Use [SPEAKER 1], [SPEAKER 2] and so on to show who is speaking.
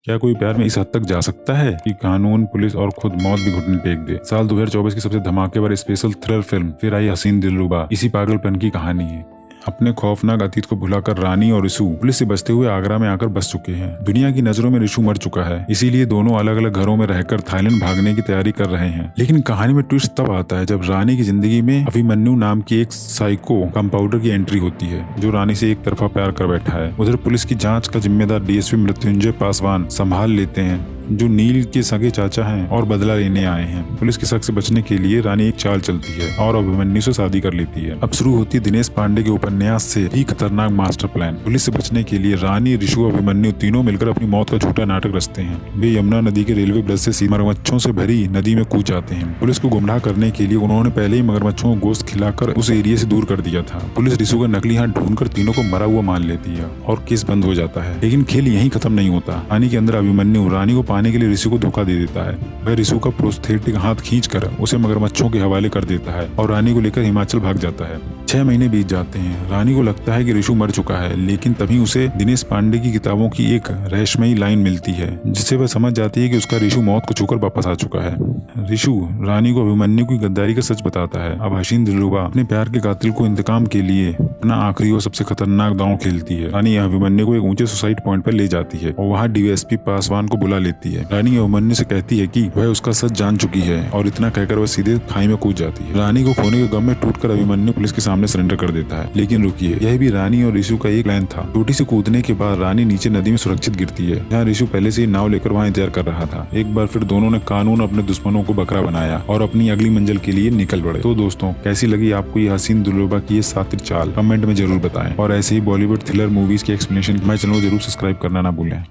[SPEAKER 1] क्या कोई प्यार में इस हद तक जा सकता है कि कानून, पुलिस और खुद मौत भी घुटने टेक दे। साल 2024 की सबसे धमाकेदार स्पेशल थ्रिलर फिल्म फिर आई हसीन दिलरुबा इसी पागलपन की कहानी है। अपने खौफनाक अतीत को भुलाकर रानी और रिशु पुलिस से बचते हुए आगरा में आकर बस चुके हैं। दुनिया की नजरों में रिशु मर चुका है, इसीलिए दोनों अलग अलग घरों में रहकर थाईलैंड भागने की तैयारी कर रहे हैं। लेकिन कहानी में ट्विस्ट तब आता है जब रानी की जिंदगी में अभिमन्यु नाम की एक साइको कंपाउंडर की एंट्री होती है, जो रानी से एक तरफा प्यार कर बैठा है। उधर पुलिस की जांच का जिम्मेदार डीएसपी मृत्युंजय पासवान संभाल लेते हैं, जो नील के सगे चाचा हैं और बदला लेने आए हैं। पुलिस के शक से बचने के लिए रानी एक चाल चलती है और अभिमन्यु से शादी कर लेती है। अब शुरू होती है दिनेश पांडे के उपन्यास से भी खतरनाक मास्टर प्लान। पुलिस से बचने के लिए रानी, रिशु, अभिमन्यु तीनों मिलकर अपनी मौत का झूठा नाटक रचते हैं। वे यमुना नदी के रेलवे ब्रिज से मगरमच्छों से भरी नदी में कूद जाते हैं। पुलिस को गुमराह करने के लिए उन्होंने पहले ही मगरमच्छों को गोश्त खिलाकर उस एरिया से दूर कर दिया था। पुलिस रिशु का नकली हाथ ढूंढकर तीनों को मरा हुआ मान लेती है और केस बंद हो जाता है। लेकिन खेल यहीं खत्म नहीं होता। रानी के अंदर अभिमन्यु रानी को पाने के लिए रिशु को धोखा दे देता है। वह रिशु का प्रोस्थेटिक हाथ खींचकर उसे मगरमच्छों के हवाले कर देता है और रानी को लेकर हिमाचल भाग जाता है। 6 महीने बीत जाते हैं। रानी को लगता है कि रिशु मर चुका है, लेकिन तभी उसे दिनेश पांडे की किताबों की एक रहस्यमयी लाइन मिलती है, जिससे वह समझ जाती है कि उसका रिशु मौत को छूकर वापस आ चुका है। रिशु रानी को अभिमन्यु की गद्दारी का सच बताता है। अब हसीन दिलरुबा अपने प्यार के कातिल को इंतकाम के लिए अपना आखिरी और सबसे खतरनाक दांव खेलती है। रानी अभिमन्यु को एक ऊंचे सुसाइड पॉइंट पर ले जाती है और वहाँ डीएसपी पासवान को बुला लेती है। रानी अभिमन्यु से कहती है कि वह उसका सच जान चुकी है और इतना कहकर वह सीधे खाई में कूद जाती है। रानी को खोने के गम में टूटकर अभिमन्यु पुलिस के सामने सरेंडर कर देता है। लेकिन रुकिए, यह भी रानी और रिशु का एक प्लान था। चोटी से कूदने के बाद रानी नीचे नदी में सुरक्षित गिरती है, जहाँ रिशु पहले से ही नाव लेकर वहाँ इंतजार कर रहा था। एक बार फिर दोनों ने कानून अपने दुश्मनों को बकरा बनाया और अपनी अगली मंजिल के लिए निकल पड़े। तो दोस्तों, कैसी लगी आपको ये हसीन दिलरुबा की ये सातिर चाल, कमेंट में जरूर बताएं। और ऐसे ही बॉलीवुड थ्रिलर मूवीज के एक्सप्लेनेशन हमारे चैनल को जरूर सब्सक्राइब करना ना भूलें।